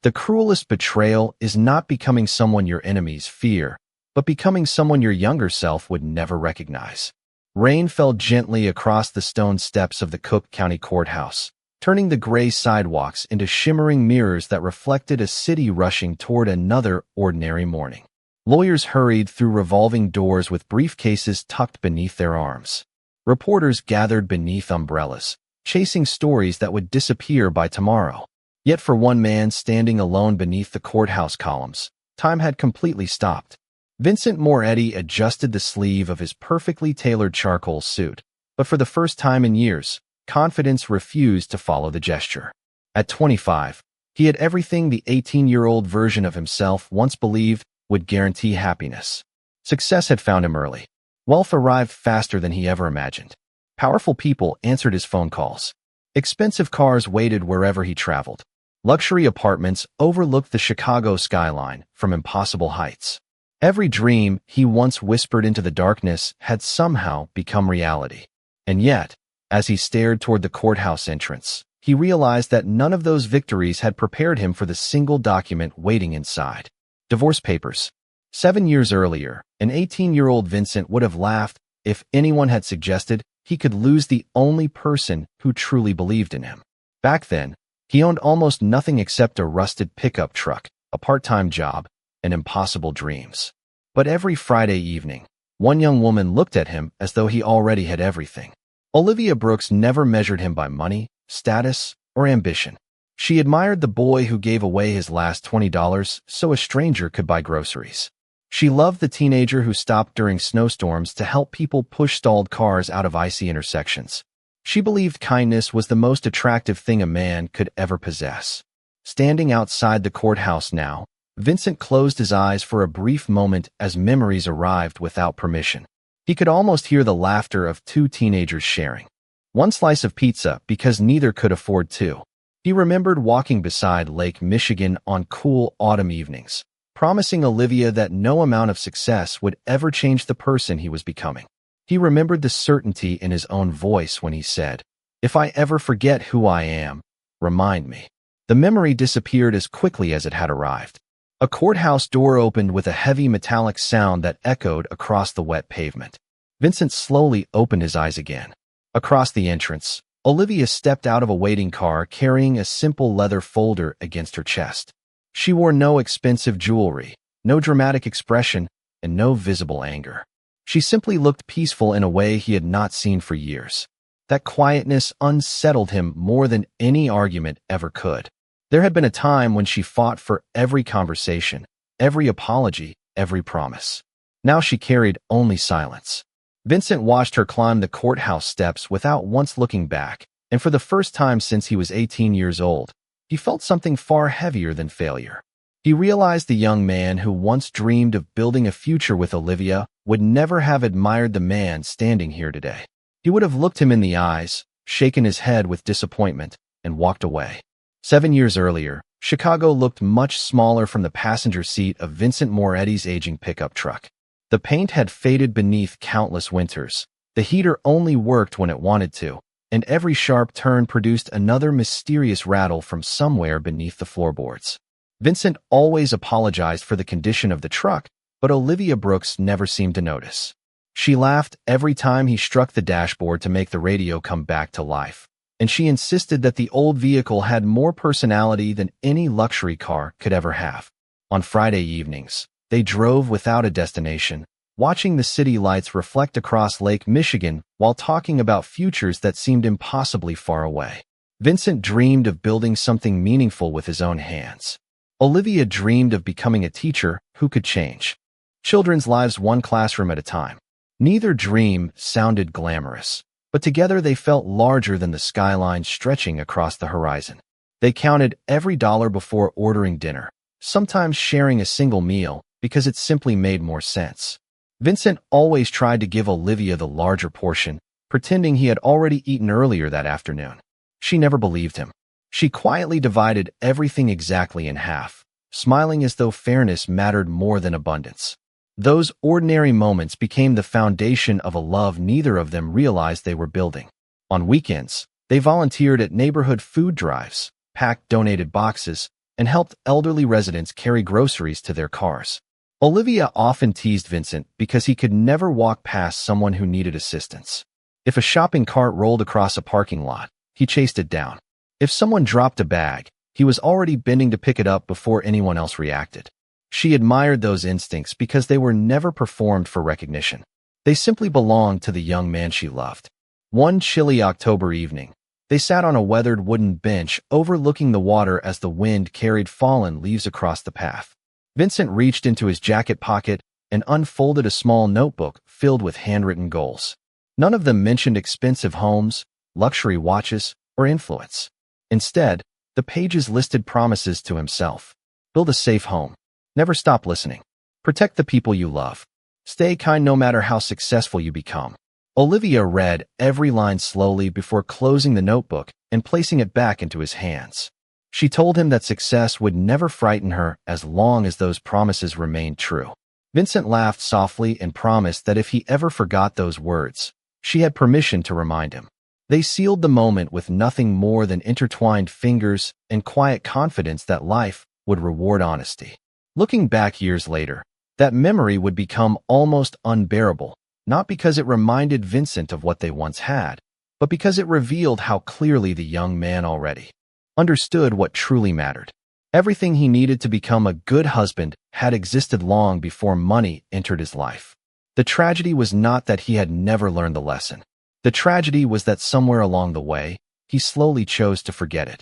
The cruelest betrayal is not becoming someone your enemies fear, but becoming someone your younger self would never recognize. Rain fell gently across the stone steps of the Cook County Courthouse, turning the gray sidewalks into shimmering mirrors that reflected a city rushing toward another ordinary morning. Lawyers hurried through revolving doors with briefcases tucked beneath their arms. Reporters gathered beneath umbrellas, chasing stories that would disappear by tomorrow. Yet for one man standing alone beneath the courthouse columns, time had completely stopped. Vincent Moretti adjusted the sleeve of his perfectly tailored charcoal suit, but for the first time in years, confidence refused to follow the gesture. At 25, he had everything the 18-year-old version of himself once believed would guarantee happiness. Success had found him early. Wealth arrived faster than he ever imagined. Powerful people answered his phone calls. Expensive cars waited wherever he traveled. Luxury apartments overlooked the Chicago skyline from impossible heights. Every dream he once whispered into the darkness had somehow become reality. And yet, as he stared toward the courthouse entrance, he realized that none of those victories had prepared him for the single document waiting inside. Divorce papers. 7 years earlier, an 18-year-old Vincent would have laughed if anyone had suggested he could lose the only person who truly believed in him. Back then, he owned almost nothing except a rusted pickup truck, a part-time job, and impossible dreams. But every Friday evening, one young woman looked at him as though he already had everything. Olivia Brooks never measured him by money, status, or ambition. She admired the boy who gave away his last $20 so a stranger could buy groceries. She loved the teenager who stopped during snowstorms to help people push stalled cars out of icy intersections. She believed kindness was the most attractive thing a man could ever possess. Standing outside the courthouse now, Vincent closed his eyes for a brief moment as memories arrived without permission. He could almost hear the laughter of two teenagers sharing one slice of pizza because neither could afford two. He remembered walking beside Lake Michigan on cool autumn evenings, promising Olivia that no amount of success would ever change the person he was becoming. He remembered the certainty in his own voice when he said, "If I ever forget who I am, remind me." The memory disappeared as quickly as it had arrived. A courthouse door opened with a heavy metallic sound that echoed across the wet pavement. Vincent slowly opened his eyes again. Across the entrance, Olivia stepped out of a waiting car carrying a simple leather folder against her chest. She wore no expensive jewelry, no dramatic expression, and no visible anger. She simply looked peaceful in a way he had not seen for years. That quietness unsettled him more than any argument ever could. There had been a time when she fought for every conversation, every apology, every promise. Now she carried only silence. Vincent watched her climb the courthouse steps without once looking back, and for the first time since he was 18 years old, he felt something far heavier than failure. He realized the young man who once dreamed of building a future with Olivia would never have admired the man standing here today. He would have looked him in the eyes, shaken his head with disappointment, and walked away. 7 years earlier, Chicago looked much smaller from the passenger seat of Vincent Moretti's aging pickup truck. The paint had faded beneath countless winters. The heater only worked when it wanted to, and every sharp turn produced another mysterious rattle from somewhere beneath the floorboards. Vincent always apologized for the condition of the truck, but Olivia Brooks never seemed to notice. She laughed every time he struck the dashboard to make the radio come back to life, and she insisted that the old vehicle had more personality than any luxury car could ever have. On Friday evenings, they drove without a destination, watching the city lights reflect across Lake Michigan while talking about futures that seemed impossibly far away. Vincent dreamed of building something meaningful with his own hands. Olivia dreamed of becoming a teacher who could change children's lives one classroom at a time. Neither dream sounded glamorous, but together they felt larger than the skyline stretching across the horizon. They counted every dollar before ordering dinner, sometimes sharing a single meal because it simply made more sense. Vincent always tried to give Olivia the larger portion, pretending he had already eaten earlier that afternoon. She never believed him. She quietly divided everything exactly in half, smiling as though fairness mattered more than abundance. Those ordinary moments became the foundation of a love neither of them realized they were building. On weekends, they volunteered at neighborhood food drives, packed donated boxes, and helped elderly residents carry groceries to their cars. Olivia often teased Vincent because he could never walk past someone who needed assistance. If a shopping cart rolled across a parking lot, he chased it down. If someone dropped a bag, he was already bending to pick it up before anyone else reacted. She admired those instincts because they were never performed for recognition. They simply belonged to the young man she loved. One chilly October evening, they sat on a weathered wooden bench overlooking the water as the wind carried fallen leaves across the path. Vincent reached into his jacket pocket and unfolded a small notebook filled with handwritten goals. None of them mentioned expensive homes, luxury watches, or influence. Instead, the pages listed promises to himself. Build a safe home. Never stop listening. Protect the people you love. Stay kind no matter how successful you become. Olivia read every line slowly before closing the notebook and placing it back into his hands. She told him that success would never frighten her as long as those promises remained true. Vincent laughed softly and promised that if he ever forgot those words, she had permission to remind him. They sealed the moment with nothing more than intertwined fingers and quiet confidence that life would reward honesty. Looking back years later, that memory would become almost unbearable, not because it reminded Vincent of what they once had, but because it revealed how clearly the young man already understood what truly mattered. Everything he needed to become a good husband had existed long before money entered his life. The tragedy was not that he had never learned the lesson. The tragedy was that somewhere along the way, he slowly chose to forget it.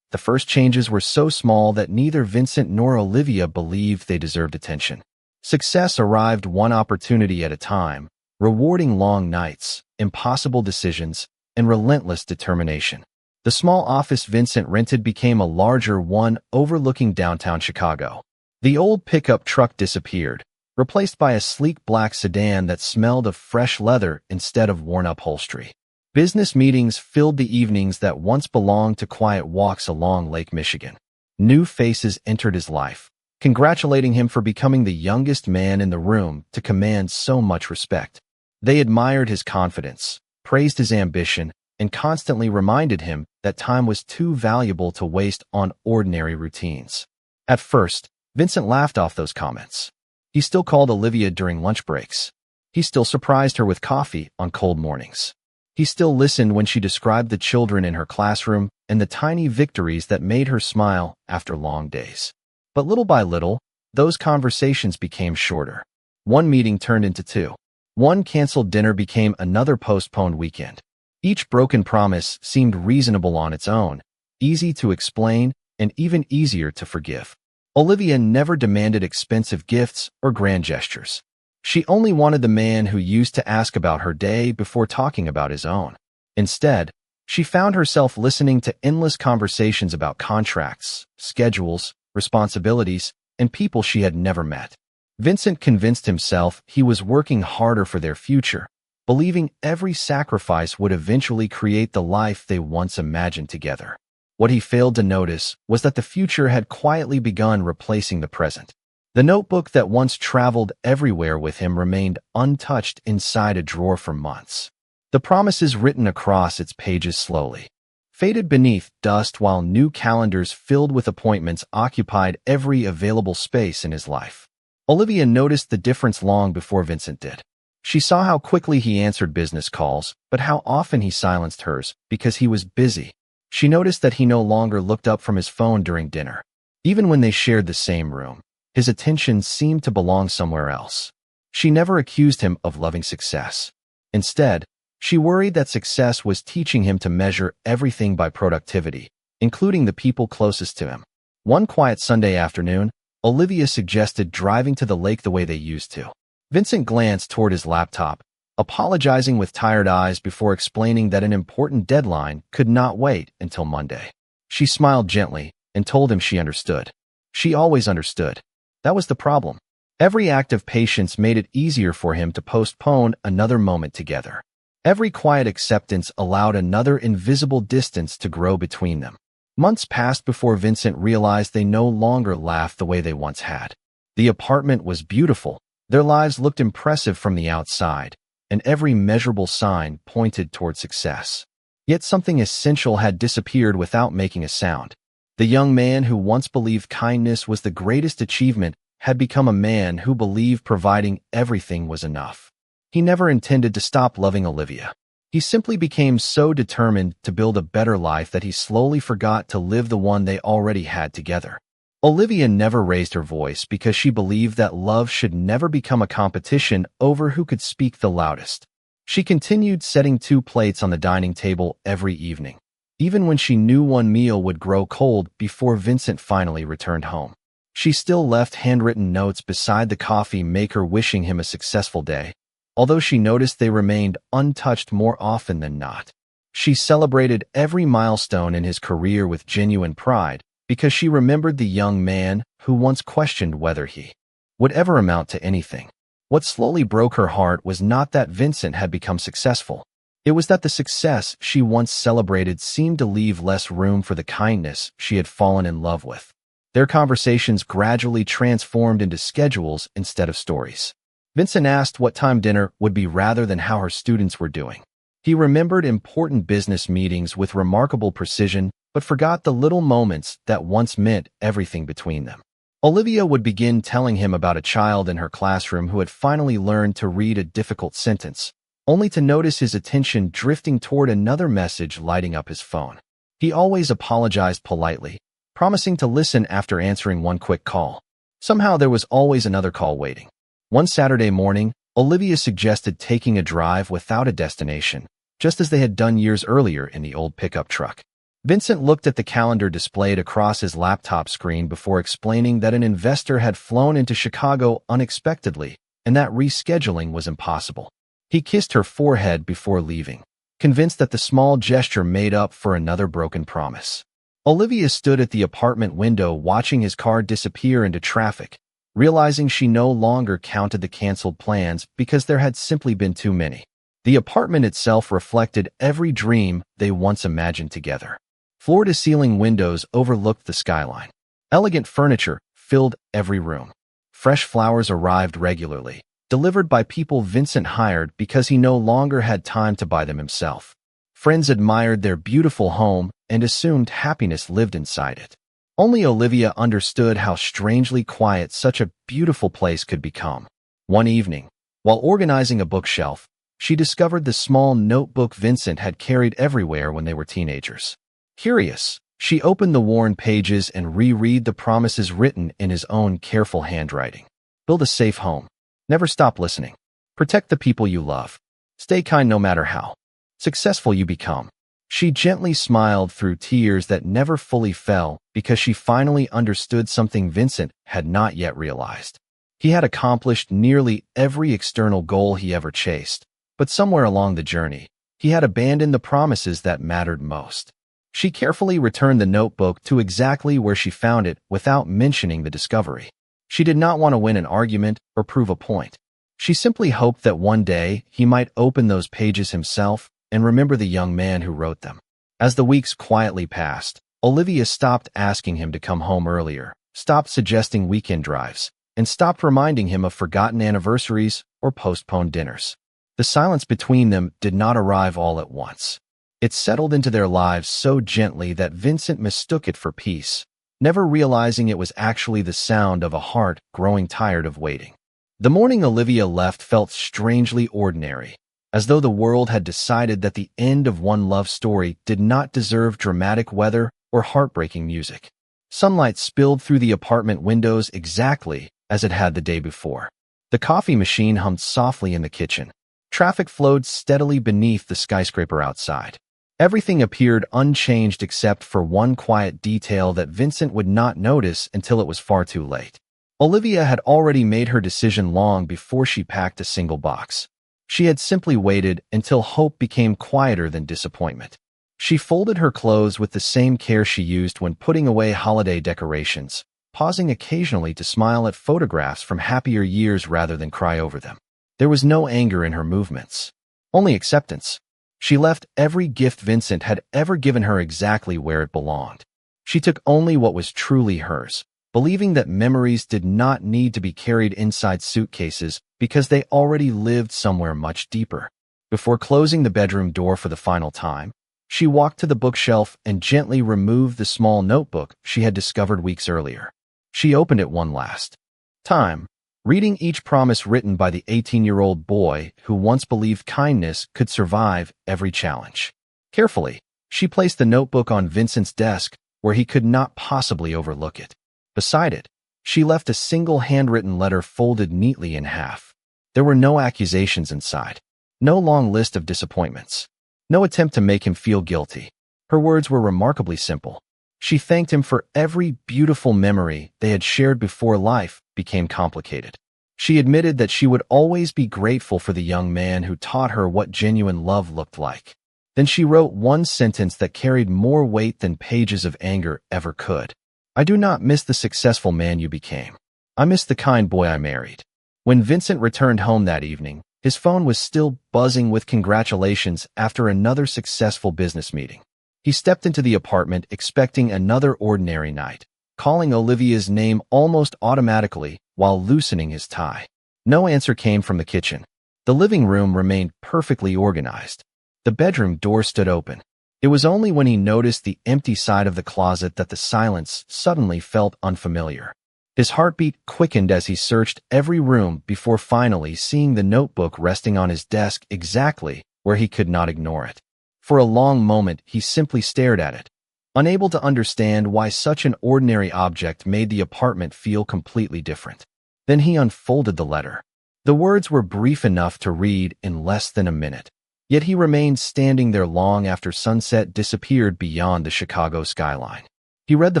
The first changes were so small that neither Vincent nor Olivia believed they deserved attention. Success arrived one opportunity at a time, rewarding long nights, impossible decisions, and relentless determination. The small office Vincent rented became a larger one overlooking downtown Chicago. The old pickup truck disappeared, replaced by a sleek black sedan that smelled of fresh leather instead of worn upholstery. Business meetings filled the evenings that once belonged to quiet walks along Lake Michigan. New faces entered his life, congratulating him for becoming the youngest man in the room to command so much respect. They admired his confidence, praised his ambition, and constantly reminded him that time was too valuable to waste on ordinary routines. At first, Vincent laughed off those comments. He still called Olivia during lunch breaks. He still surprised her with coffee on cold mornings. He still listened when she described the children in her classroom and the tiny victories that made her smile after long days. But little by little, those conversations became shorter. One meeting turned into two. One canceled dinner became another postponed weekend. Each broken promise seemed reasonable on its own, easy to explain, and even easier to forgive. Olivia never demanded expensive gifts or grand gestures. She only wanted the man who used to ask about her day before talking about his own. Instead, she found herself listening to endless conversations about contracts, schedules, responsibilities, and people she had never met. Vincent convinced himself he was working harder for their future, believing every sacrifice would eventually create the life they once imagined together. What he failed to notice was that the future had quietly begun replacing the present. The notebook that once traveled everywhere with him remained untouched inside a drawer for months. The promises written across its pages slowly faded beneath dust while new calendars filled with appointments occupied every available space in his life. Olivia noticed the difference long before Vincent did. She saw how quickly he answered business calls, but how often he silenced hers because he was busy. She noticed that he no longer looked up from his phone during dinner. Even when they shared the same room, his attention seemed to belong somewhere else. She never accused him of loving success. Instead, she worried that success was teaching him to measure everything by productivity, including the people closest to him. One quiet Sunday afternoon, Olivia suggested driving to the lake the way they used to. Vincent glanced toward his laptop, apologizing with tired eyes before explaining that an important deadline could not wait until Monday. She smiled gently and told him she understood. She always understood. That was the problem. Every act of patience made it easier for him to postpone another moment together. Every quiet acceptance allowed another invisible distance to grow between them. Months passed before Vincent realized they no longer laughed the way they once had. The apartment was beautiful. Their lives looked impressive from the outside, and every measurable sign pointed toward success. Yet something essential had disappeared without making a sound. The young man who once believed kindness was the greatest achievement had become a man who believed providing everything was enough. He never intended to stop loving Olivia. He simply became so determined to build a better life that he slowly forgot to live the one they already had together. Olivia never raised her voice because she believed that love should never become a competition over who could speak the loudest. She continued setting 2 plates on the dining table every evening, even when she knew one meal would grow cold before Vincent finally returned home. She still left handwritten notes beside the coffee maker wishing him a successful day, although she noticed they remained untouched more often than not. She celebrated every milestone in his career with genuine pride because she remembered the young man who once questioned whether he would ever amount to anything. What slowly broke her heart was not that Vincent had become successful. It was that the success she once celebrated seemed to leave less room for the kindness she had fallen in love with. Their conversations gradually transformed into schedules instead of stories. Vincent asked what time dinner would be rather than how her students were doing. He remembered important business meetings with remarkable precision, but forgot the little moments that once meant everything between them. Olivia would begin telling him about a child in her classroom who had finally learned to read a difficult sentence, only to notice his attention drifting toward another message lighting up his phone. He always apologized politely, promising to listen after answering one quick call. Somehow there was always another call waiting. One Saturday morning, Olivia suggested taking a drive without a destination, just as they had done years earlier in the old pickup truck. Vincent looked at the calendar displayed across his laptop screen before explaining that an investor had flown into Chicago unexpectedly and that rescheduling was impossible. He kissed her forehead before leaving, convinced that the small gesture made up for another broken promise. Olivia stood at the apartment window watching his car disappear into traffic, realizing she no longer counted the canceled plans because there had simply been too many. The apartment itself reflected every dream they once imagined together. Floor-to-ceiling windows overlooked the skyline. Elegant furniture filled every room. Fresh flowers arrived regularly, delivered by people Vincent hired because he no longer had time to buy them himself. Friends admired their beautiful home and assumed happiness lived inside it. Only Olivia understood how strangely quiet such a beautiful place could become. One evening, while organizing a bookshelf, she discovered the small notebook Vincent had carried everywhere when they were teenagers. Curious, she opened the worn pages and reread the promises written in his own careful handwriting. Build a safe home. Never stop listening. Protect the people you love. Stay kind no matter how successful you become. She gently smiled through tears that never fully fell because she finally understood something Vincent had not yet realized. He had accomplished nearly every external goal he ever chased, but somewhere along the journey, he had abandoned the promises that mattered most. She carefully returned the notebook to exactly where she found it without mentioning the discovery. She did not want to win an argument or prove a point. She simply hoped that one day he might open those pages himself and remember the young man who wrote them. As the weeks quietly passed, Olivia stopped asking him to come home earlier, stopped suggesting weekend drives, and stopped reminding him of forgotten anniversaries or postponed dinners. The silence between them did not arrive all at once. It settled into their lives so gently that Vincent mistook it for peace, never realizing it was actually the sound of a heart growing tired of waiting. The morning Olivia left felt strangely ordinary, as though the world had decided that the end of one love story did not deserve dramatic weather or heartbreaking music. Sunlight spilled through the apartment windows exactly as it had the day before. The coffee machine hummed softly in the kitchen. Traffic flowed steadily beneath the skyscraper outside. Everything appeared unchanged except for one quiet detail that Vincent would not notice until it was far too late. Olivia had already made her decision long before she packed a single box. She had simply waited until hope became quieter than disappointment. She folded her clothes with the same care she used when putting away holiday decorations, pausing occasionally to smile at photographs from happier years rather than cry over them. There was no anger in her movements, only acceptance. She left every gift Vincent had ever given her exactly where it belonged. She took only what was truly hers, believing that memories did not need to be carried inside suitcases because they already lived somewhere much deeper. Before closing the bedroom door for the final time, She walked to the bookshelf and gently removed the small notebook she had discovered weeks earlier. She opened it one last time, reading each promise written by the 18-year-old boy who once believed kindness could survive every challenge. Carefully, she placed the notebook on Vincent's desk where he could not possibly overlook it. Beside it, she left a single handwritten letter folded neatly in half. There were no accusations inside, no long list of disappointments, no attempt to make him feel guilty. Her words were remarkably simple. She thanked him for every beautiful memory they had shared before life became complicated. She admitted that she would always be grateful for the young man who taught her what genuine love looked like. Then she wrote one sentence that carried more weight than pages of anger ever could. I do not miss the successful man you became. I miss the kind boy I married. When Vincent returned home that evening, his phone was still buzzing with congratulations after another successful business meeting. He stepped into the apartment expecting another ordinary night, calling Olivia's name almost automatically while loosening his tie. No answer came from the kitchen. The living room remained perfectly organized. The bedroom door stood open. It was only when he noticed the empty side of the closet that the silence suddenly felt unfamiliar. His heartbeat quickened as he searched every room before finally seeing the notebook resting on his desk exactly where he could not ignore it. For a long moment, he simply stared at it, unable to understand why such an ordinary object made the apartment feel completely different. Then he unfolded the letter. The words were brief enough to read in less than a minute, yet he remained standing there long after sunset disappeared beyond the Chicago skyline. He read the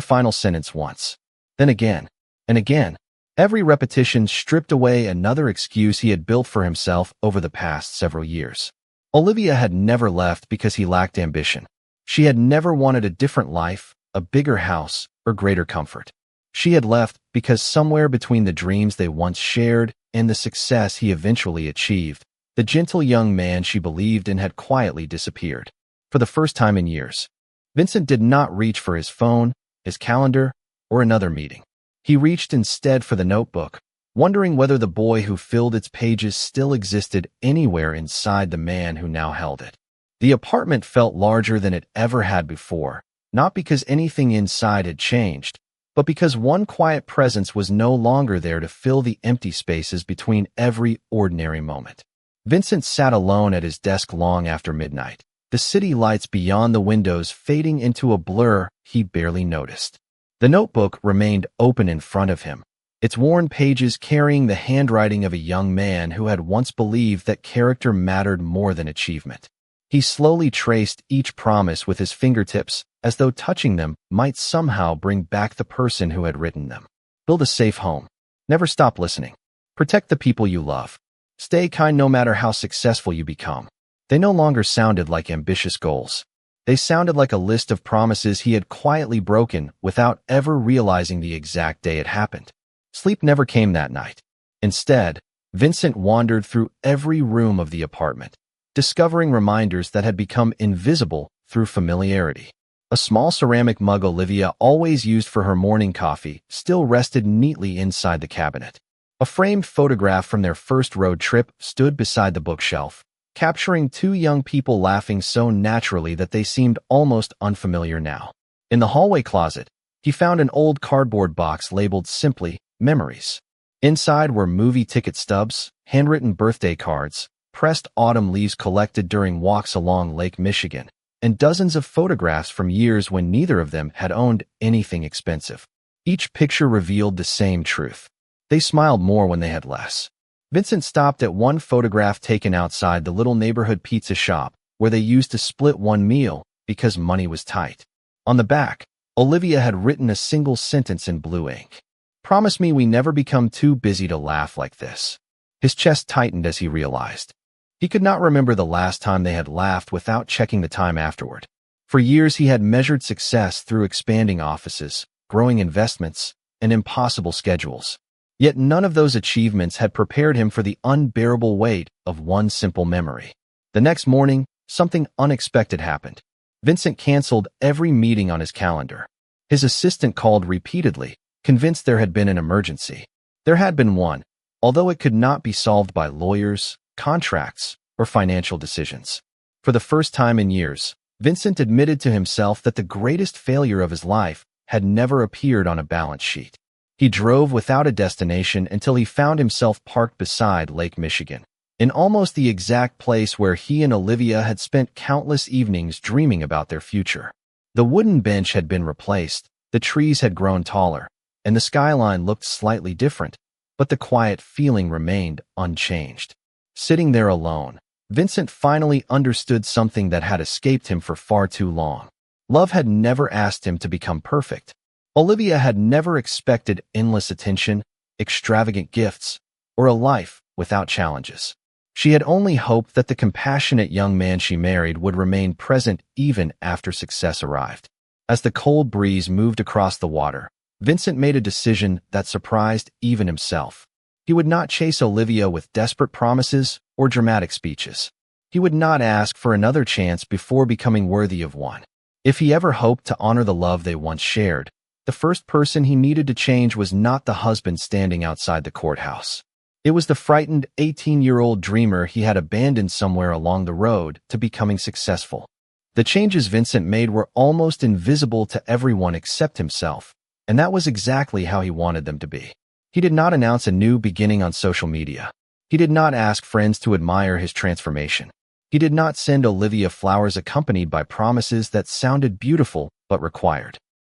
final sentence once, then again, and again. Every repetition stripped away another excuse he had built for himself over the past several years. Olivia had never left because he lacked ambition. She had never wanted a different life, a bigger house, or greater comfort. She had left because somewhere between the dreams they once shared and the success he eventually achieved, the gentle young man she believed in had quietly disappeared. For the first time in years, Vincent did not reach for his phone, his calendar, or another meeting. He reached instead for the notebook, wondering whether the boy who filled its pages still existed anywhere inside the man who now held it. The apartment felt larger than it ever had before, not because anything inside had changed, but because one quiet presence was no longer there to fill the empty spaces between every ordinary moment. Vincent sat alone at his desk long after midnight, the city lights beyond the windows fading into a blur he barely noticed. The notebook remained open in front of him, its worn pages carrying the handwriting of a young man who had once believed that character mattered more than achievement. He slowly traced each promise with his fingertips, as though touching them might somehow bring back the person who had written them. Build a safe home. Never stop listening. Protect the people you love. Stay kind no matter how successful you become. They no longer sounded like ambitious goals. They sounded like a list of promises he had quietly broken without ever realizing the exact day it happened. Sleep never came that night. Instead, Vincent wandered through every room of the apartment, discovering reminders that had become invisible through familiarity. A small ceramic mug Olivia always used for her morning coffee still rested neatly inside the cabinet. A framed photograph from their first road trip stood beside the bookshelf, capturing two young people laughing so naturally that they seemed almost unfamiliar now. In the hallway closet, he found an old cardboard box labeled simply Memories. Inside were movie ticket stubs, handwritten birthday cards, pressed autumn leaves collected during walks along Lake Michigan, and dozens of photographs from years when neither of them had owned anything expensive. Each picture revealed the same truth. They smiled more when they had less. Vincent stopped at one photograph taken outside the little neighborhood pizza shop, where they used to split one meal because money was tight. On the back, Olivia had written a single sentence in blue ink. Promise me we never become too busy to laugh like this. His chest tightened as he realized. He could not remember the last time they had laughed without checking the time afterward. For years he had measured success through expanding offices, growing investments, and impossible schedules. Yet none of those achievements had prepared him for the unbearable weight of one simple memory. The next morning, something unexpected happened. Vincent canceled every meeting on his calendar. His assistant called repeatedly, convinced there had been an emergency. There had been one, although it could not be solved by lawyers, contracts, or financial decisions. For the first time in years, Vincent admitted to himself that the greatest failure of his life had never appeared on a balance sheet. He drove without a destination until he found himself parked beside Lake Michigan, in almost the exact place where he and Olivia had spent countless evenings dreaming about their future. The wooden bench had been replaced, the trees had grown taller, and the skyline looked slightly different, but the quiet feeling remained unchanged. Sitting there alone, Vincent finally understood something that had escaped him for far too long. Love had never asked him to become perfect. Olivia had never expected endless attention, extravagant gifts, or a life without challenges. She had only hoped that the compassionate young man she married would remain present even after success arrived. As the cold breeze moved across the water, Vincent made a decision that surprised even himself. He would not chase Olivia with desperate promises or dramatic speeches. He would not ask for another chance before becoming worthy of one. If he ever hoped to honor the love they once shared, the first person he needed to change was not the husband standing outside the courthouse. It was the frightened 18-year-old dreamer he had abandoned somewhere along the road to becoming successful. The changes Vincent made were almost invisible to everyone except himself, and that was exactly how he wanted them to be. He did not announce a new beginning on social media. He did not ask friends to admire his transformation. He did not send Olivia flowers accompanied by promises that sounded beautiful but required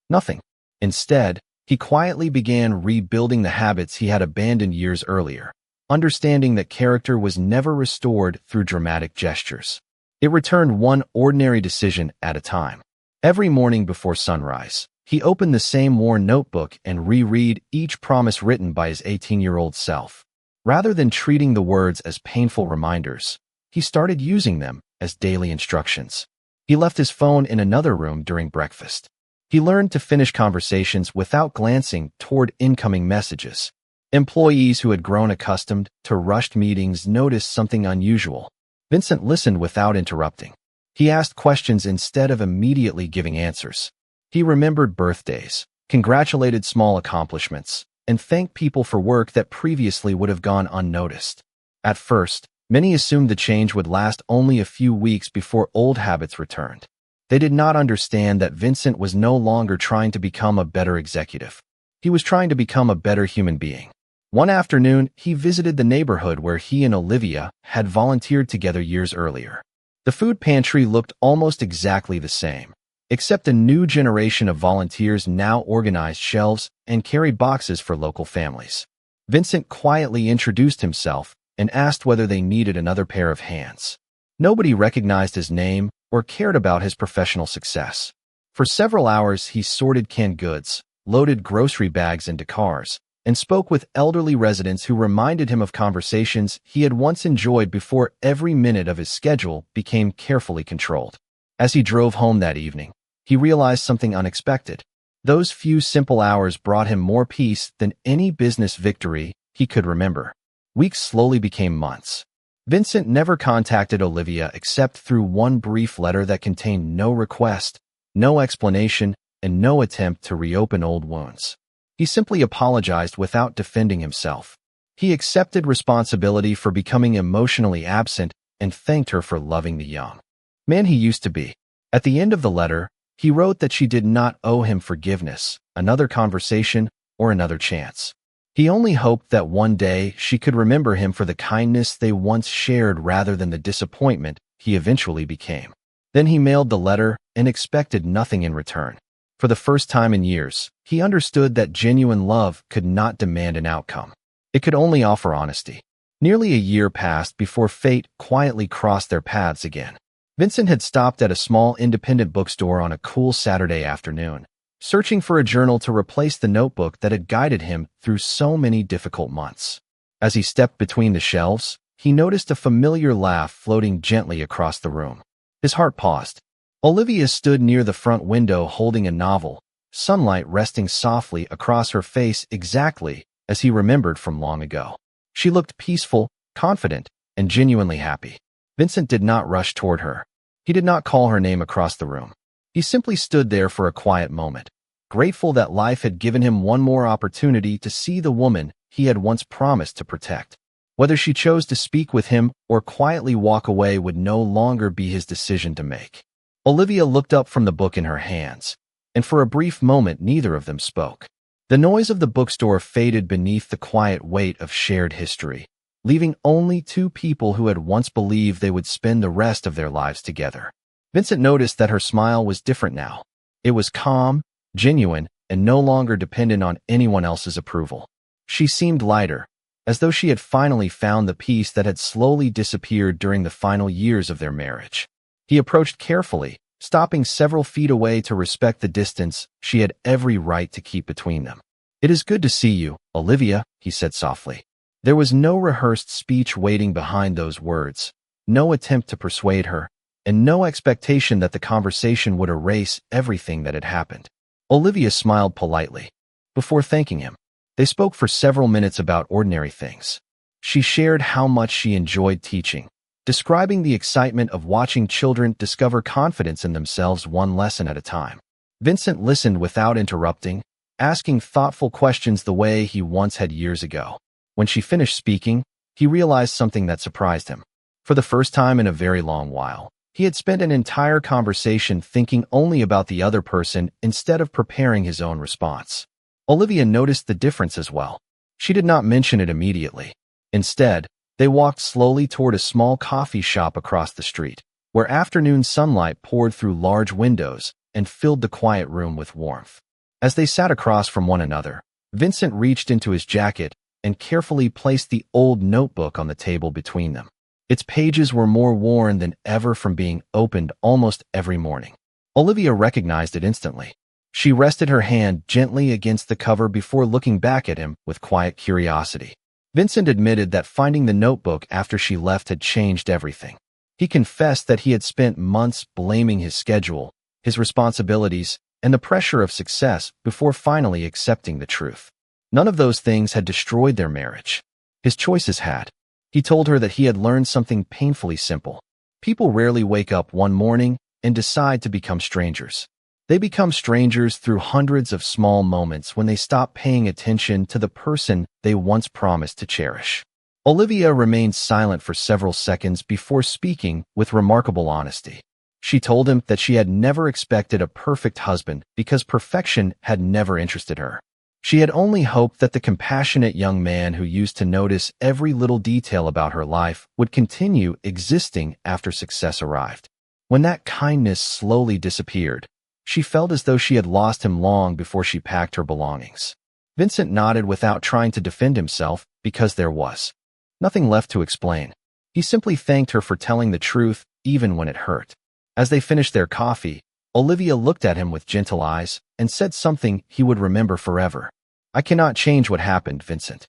nothing. Instead, he quietly began rebuilding the habits he had abandoned years earlier, understanding that character was never restored through dramatic gestures. It returned one ordinary decision at a time. Every morning before sunrise, he opened the same worn notebook and reread each promise written by his 18-year-old self. Rather than treating the words as painful reminders, he started using them as daily instructions. He left his phone in another room during breakfast. He learned to finish conversations without glancing toward incoming messages. Employees who had grown accustomed to rushed meetings noticed something unusual. Vincent listened without interrupting. He asked questions instead of immediately giving answers. He remembered birthdays, congratulated small accomplishments, and thanked people for work that previously would have gone unnoticed. At first, many assumed the change would last only a few weeks before old habits returned. They did not understand that Vincent was no longer trying to become a better executive. He was trying to become a better human being. One afternoon, he visited the neighborhood where he and Olivia had volunteered together years earlier. The food pantry looked almost exactly the same, except a new generation of volunteers now organized shelves and carried boxes for local families. Vincent quietly introduced himself and asked whether they needed another pair of hands. Nobody recognized his name or cared about his professional success. For several hours, he sorted canned goods, loaded grocery bags into cars, and spoke with elderly residents who reminded him of conversations he had once enjoyed before every minute of his schedule became carefully controlled. As he drove home that evening, he realized something unexpected. Those few simple hours brought him more peace than any business victory he could remember. Weeks slowly became months. Vincent never contacted Olivia except through one brief letter that contained no request, no explanation, and no attempt to reopen old wounds. He simply apologized without defending himself. He accepted responsibility for becoming emotionally absent and thanked her for loving the young man he used to be. At the end of the letter, he wrote that she did not owe him forgiveness, another conversation, or another chance. He only hoped that one day she could remember him for the kindness they once shared rather than the disappointment he eventually became. Then he mailed the letter and expected nothing in return. For the first time in years, he understood that genuine love could not demand an outcome. It could only offer honesty. Nearly a year passed before fate quietly crossed their paths again. Vincent had stopped at a small independent bookstore on a cool Saturday afternoon, searching for a journal to replace the notebook that had guided him through so many difficult months. As he stepped between the shelves, he noticed a familiar laugh floating gently across the room. His heart paused. Olivia stood near the front window holding a novel, sunlight resting softly across her face exactly as he remembered from long ago. She looked peaceful, confident, and genuinely happy. Vincent did not rush toward her. He did not call her name across the room. He simply stood there for a quiet moment, grateful that life had given him one more opportunity to see the woman he had once promised to protect. Whether she chose to speak with him or quietly walk away would no longer be his decision to make. Olivia looked up from the book in her hands, and for a brief moment neither of them spoke. The noise of the bookstore faded beneath the quiet weight of shared history, leaving only two people who had once believed they would spend the rest of their lives together. Vincent noticed that her smile was different now. It was calm, genuine, and no longer dependent on anyone else's approval. She seemed lighter, as though she had finally found the peace that had slowly disappeared during the final years of their marriage. He approached carefully, stopping several feet away to respect the distance she had every right to keep between them. "It is good to see you, Olivia," he said softly. There was no rehearsed speech waiting behind those words, no attempt to persuade her, and no expectation that the conversation would erase everything that had happened. Olivia smiled politely. Before thanking him, they spoke for several minutes about ordinary things. She shared how much she enjoyed teaching, describing the excitement of watching children discover confidence in themselves one lesson at a time. Vincent listened without interrupting, asking thoughtful questions the way he once had years ago. When she finished speaking, he realized something that surprised him. For the first time in a very long while, he had spent an entire conversation thinking only about the other person instead of preparing his own response. Olivia noticed the difference as well. She did not mention it immediately. Instead, they walked slowly toward a small coffee shop across the street, where afternoon sunlight poured through large windows and filled the quiet room with warmth. As they sat across from one another, Vincent reached into his jacket and carefully placed the old notebook on the table between them. Its pages were more worn than ever from being opened almost every morning. Olivia recognized it instantly. She rested her hand gently against the cover before looking back at him with quiet curiosity. Vincent admitted that finding the notebook after she left had changed everything. He confessed that he had spent months blaming his schedule, his responsibilities, and the pressure of success before finally accepting the truth. None of those things had destroyed their marriage. His choices had. He told her that he had learned something painfully simple. People rarely wake up one morning and decide to become strangers. They become strangers through hundreds of small moments when they stop paying attention to the person they once promised to cherish. Olivia remained silent for several seconds before speaking with remarkable honesty. She told him that she had never expected a perfect husband because perfection had never interested her. She had only hoped that the compassionate young man who used to notice every little detail about her life would continue existing after success arrived. When that kindness slowly disappeared, she felt as though she had lost him long before she packed her belongings. Vincent nodded without trying to defend himself because there was nothing left to explain. He simply thanked her for telling the truth even when it hurt. As they finished their coffee, Olivia looked at him with gentle eyes and said something he would remember forever. "I cannot change what happened, Vincent."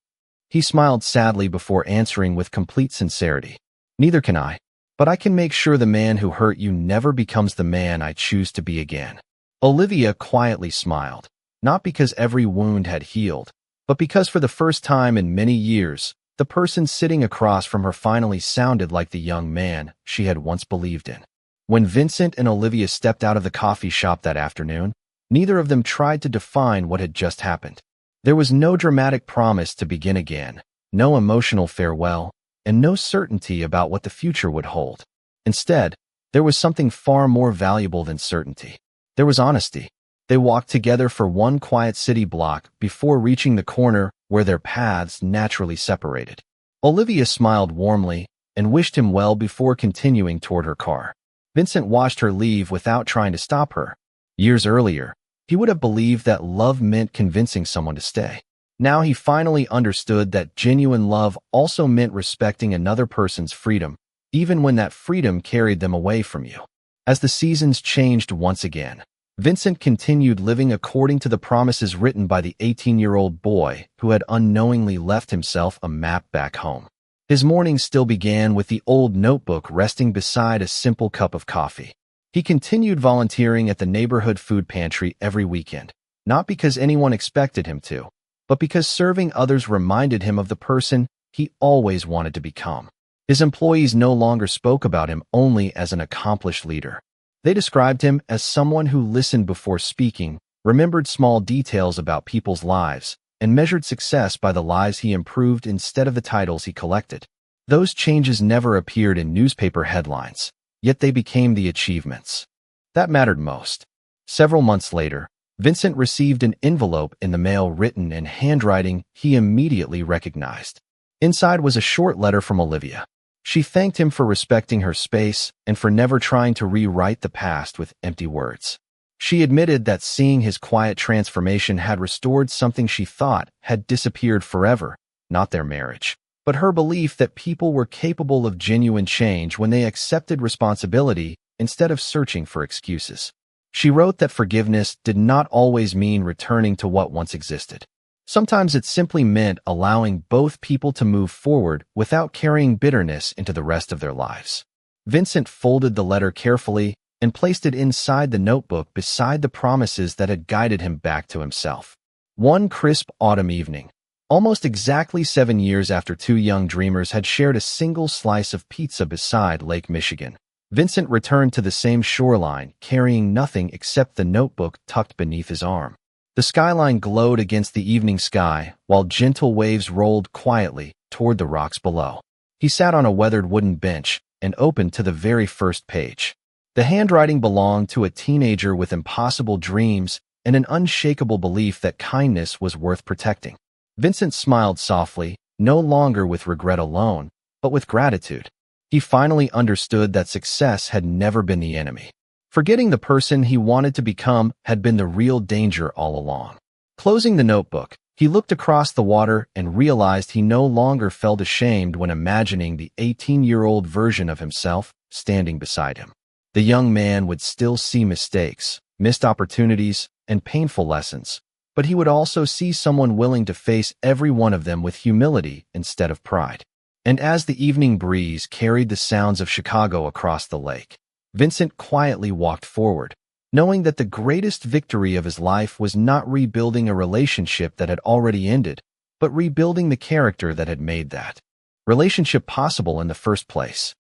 He smiled sadly before answering with complete sincerity. "Neither can I, but I can make sure the man who hurt you never becomes the man I choose to be again." Olivia quietly smiled, not because every wound had healed, but because for the first time in many years, the person sitting across from her finally sounded like the young man she had once believed in. When Vincent and Olivia stepped out of the coffee shop that afternoon, neither of them tried to define what had just happened. There was no dramatic promise to begin again, no emotional farewell, and no certainty about what the future would hold. Instead, there was something far more valuable than certainty. There was honesty. They walked together for one quiet city block before reaching the corner where their paths naturally separated. Olivia smiled warmly and wished him well before continuing toward her car. Vincent watched her leave without trying to stop her. Years earlier, he would have believed that love meant convincing someone to stay. Now he finally understood that genuine love also meant respecting another person's freedom, even when that freedom carried them away from you. As the seasons changed once again, Vincent continued living according to the promises written by the 18-year-old boy who had unknowingly left himself a map back home. His mornings still began with the old notebook resting beside a simple cup of coffee. He continued volunteering at the neighborhood food pantry every weekend, not because anyone expected him to, but because serving others reminded him of the person he always wanted to become. His employees no longer spoke about him only as an accomplished leader. They described him as someone who listened before speaking, remembered small details about people's lives, and measured success by the lives he improved instead of the titles he collected. Those changes never appeared in newspaper headlines, yet they became the achievements. That mattered most. Several months later, Vincent received an envelope in the mail written in handwriting he immediately recognized. Inside was a short letter from Olivia. She thanked him for respecting her space and for never trying to rewrite the past with empty words. She admitted that seeing his quiet transformation had restored something she thought had disappeared forever, not their marriage, but her belief that people were capable of genuine change when they accepted responsibility instead of searching for excuses. She wrote that forgiveness did not always mean returning to what once existed. Sometimes it simply meant allowing both people to move forward without carrying bitterness into the rest of their lives. Vincent folded the letter carefully and placed it inside the notebook beside the promises that had guided him back to himself. One crisp autumn evening, almost exactly 7 years after two young dreamers had shared a single slice of pizza beside Lake Michigan, Vincent returned to the same shoreline, carrying nothing except the notebook tucked beneath his arm. The skyline glowed against the evening sky, while gentle waves rolled quietly toward the rocks below. He sat on a weathered wooden bench and opened to the very first page. The handwriting belonged to a teenager with impossible dreams and an unshakable belief that kindness was worth protecting. Vincent smiled softly, no longer with regret alone, but with gratitude. He finally understood that success had never been the enemy. Forgetting the person he wanted to become had been the real danger all along. Closing the notebook, he looked across the water and realized he no longer felt ashamed when imagining the 18-year-old version of himself standing beside him. The young man would still see mistakes, missed opportunities, and painful lessons, but he would also see someone willing to face every one of them with humility instead of pride. And as the evening breeze carried the sounds of Chicago across the lake, Vincent quietly walked forward, knowing that the greatest victory of his life was not rebuilding a relationship that had already ended, but rebuilding the character that had made that relationship possible in the first place.